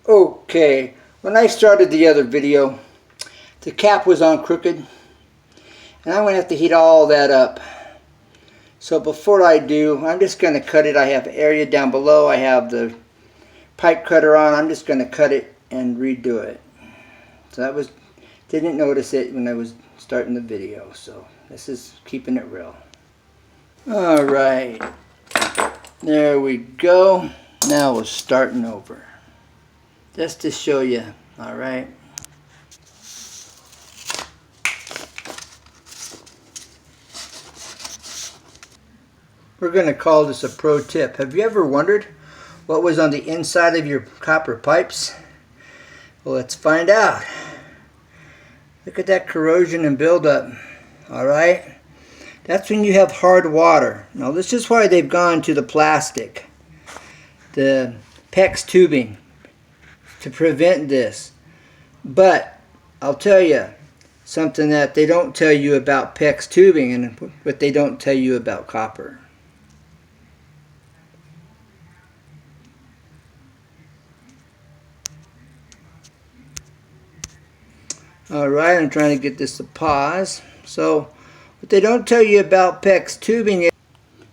Okay, when I started the other video, the cap was on crooked, and I'm going to have to heat all that up. So before I do, I'm just going to cut it. I have area down below. I have the pipe cutter on. I'm just going to cut it and redo it. So that was, didn't notice it when I was starting the video. So this is keeping it real. Alright, there we go. Now we're starting over. Just to show you, alright. We're going to call this a pro tip. Have you ever wondered what was on the inside of your copper pipes? Well, let's find out. Look at that corrosion and buildup. Alright? That's when you have hard water. Now this is why they've gone to the plastic. The PEX tubing. To prevent this. But I'll tell you something that they don't tell you about PEX tubing and what they don't tell you about copper. Alright, I'm trying to get this to pause. So, what they don't tell you about PEX tubing is,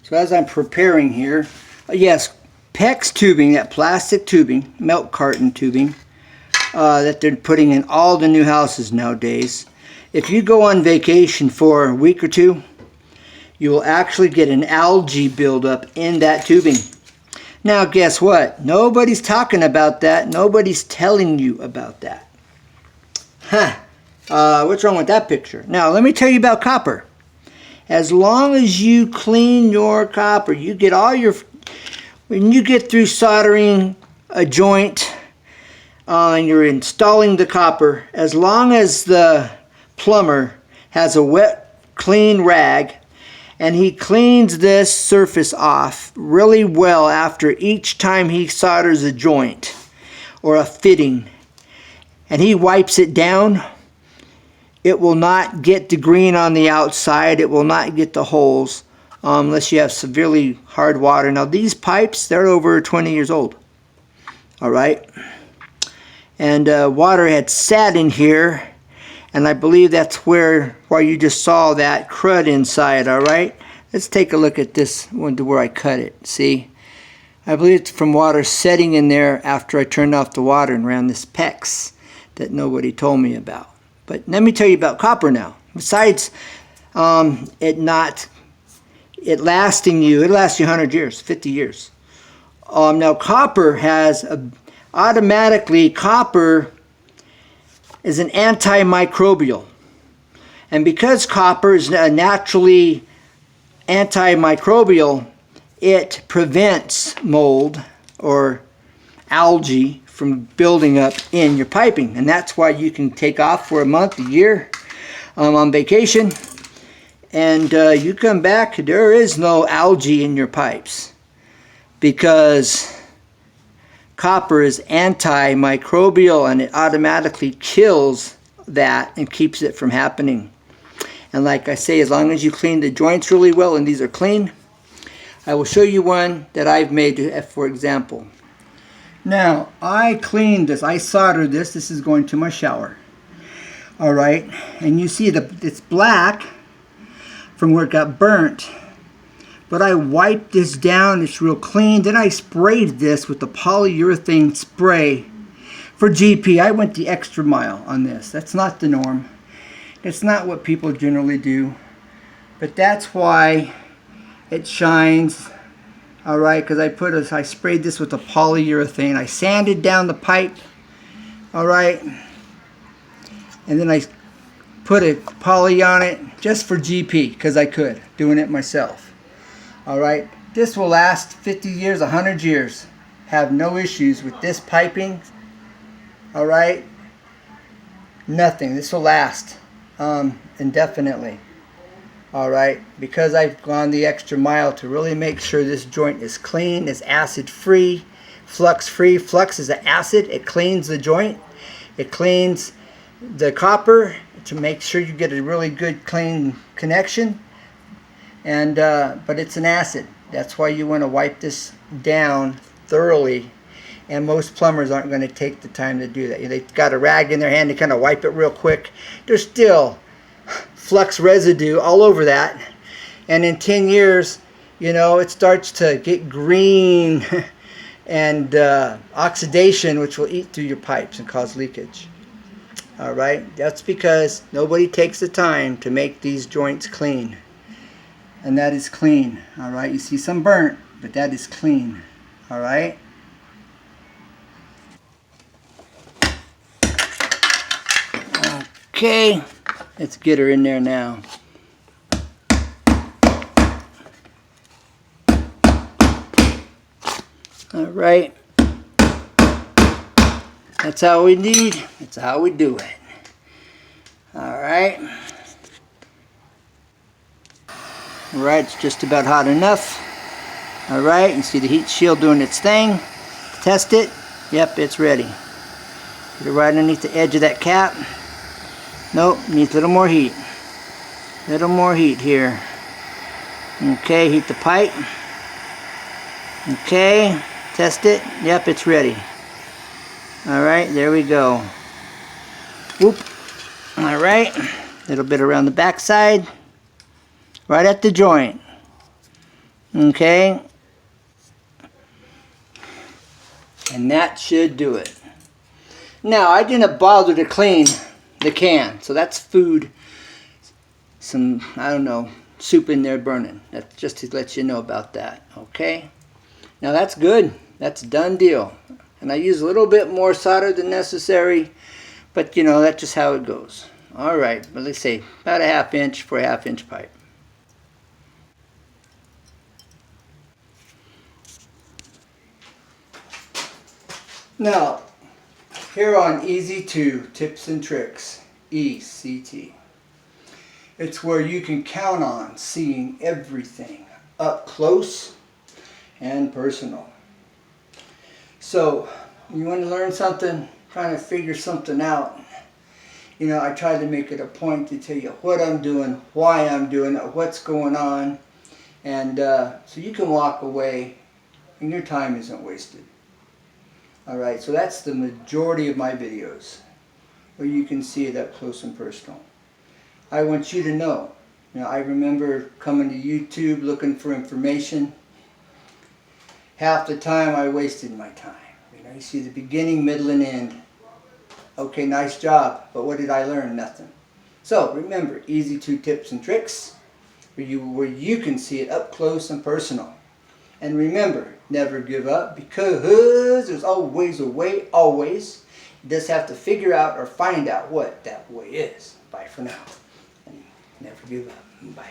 so as I'm preparing here, yes, PEX tubing, that plastic tubing, milk carton tubing, that they're putting in all the new houses nowadays. If you go on vacation for a week or two, you will actually get an algae buildup in that tubing. Now guess what? Nobody's talking about that. Nobody's telling you about that. Huh. What's wrong with that picture? Now, let me tell you about copper. As long as you clean your copper, you get all your... When you get through soldering a joint and you're installing the copper, as long as the plumber has a wet, clean rag and he cleans this surface off really well after each time he solders a joint or a fitting, and he wipes it down, it will not get the green on the outside. It will not get the holes unless you have severely hard water. Now these pipes, they're over 20 years old. Alright. And water had sat in here, and I believe that's where you just saw that crud inside. Alright. Let's take a look at this one to where I cut it. See? I believe it's from water setting in there after I turned off the water and ran this PEX that nobody told me about. But let me tell you about copper now. Besides it lasts you 100 years, 50 years. Now copper has automatically, copper is an antimicrobial. And because copper is naturally antimicrobial, it prevents mold or algae from building up in your piping. And that's why you can take off for a month, a year on vacation, and you come back, there is no algae in your pipes because copper is antimicrobial and it automatically kills that and keeps it from happening. And like I say, as long as you clean the joints really well, and these are clean, I will show you one that I've made for example. Now, I cleaned this, I soldered this. This is going to my shower. Alright, and you see it's black from where it got burnt. But I wiped this down, it's real clean. Then I sprayed this with the polyurethane spray for GP. I went the extra mile on this. That's not the norm. It's not what people generally do. But that's why it shines. Alright, because I sprayed this with the polyurethane. I sanded down the pipe. Alright. And then I put a poly on it just for GP, because I could, doing it myself. Alright. This will last 50 years, 100 years. Have no issues with this piping. Alright. Nothing. This will last indefinitely. Alright, because I've gone the extra mile to really make sure this joint is clean, is acid free, flux free. Flux is an acid, it cleans the joint, it cleans the copper to make sure you get a really good clean connection. And but it's an acid. That's why you want to wipe this down thoroughly And most plumbers aren't going to take the time to do that. They've got a rag in their hand to kind of wipe it real quick. There's still flux residue all over that. And in 10 years, you know, it starts to get green and oxidation, which will eat through your pipes and cause leakage. All right, that's because nobody takes the time to make these joints clean. And that is clean. All right, you see some burnt, but that is clean. All right. Okay, let's get her in there now. All right. That's how we need. That's how we do it. All right. All right, it's just about hot enough. All right, you see the heat shield doing its thing. Test it. Yep, it's ready. Get it right underneath the edge of that cap. Nope, needs a little more heat. Little more heat here. Okay, heat the pipe. Okay, test it. Yep, it's ready. Alright, there we go. Whoop. Alright, a little bit around the back side. Right at the joint. Okay. And that should do it. Now, I didn't bother to clean the can. So that's food. Some, I don't know, soup in there burning. That's just to let you know about that. Okay. Now that's good. That's a done deal. And I use a little bit more solder than necessary. But you know, that's just how it goes. Alright, but let's say about a 1/2 inch for a 1/2 inch pipe. Now, here on Easy 2 Tips and Tricks, ECT. It's where you can count on seeing everything up close and personal. So, you want to learn something, trying to figure something out. You know, I try to make it a point to tell you what I'm doing, why I'm doing it, what's going on. And so you can walk away and your time isn't wasted. Alright, so that's the majority of my videos, where you can see it up close and personal. I want you to know, I remember coming to YouTube looking for information. Half the time I wasted my time. You see the beginning, middle, and end. Okay, nice job, but what did I learn? Nothing. So remember, Easy 2 Tips and Tricks, where you can see it up close and personal. And remember, never give up, because there's always a way, always. You just have to figure out or find out what that way is. Bye for now. And never give up. Bye.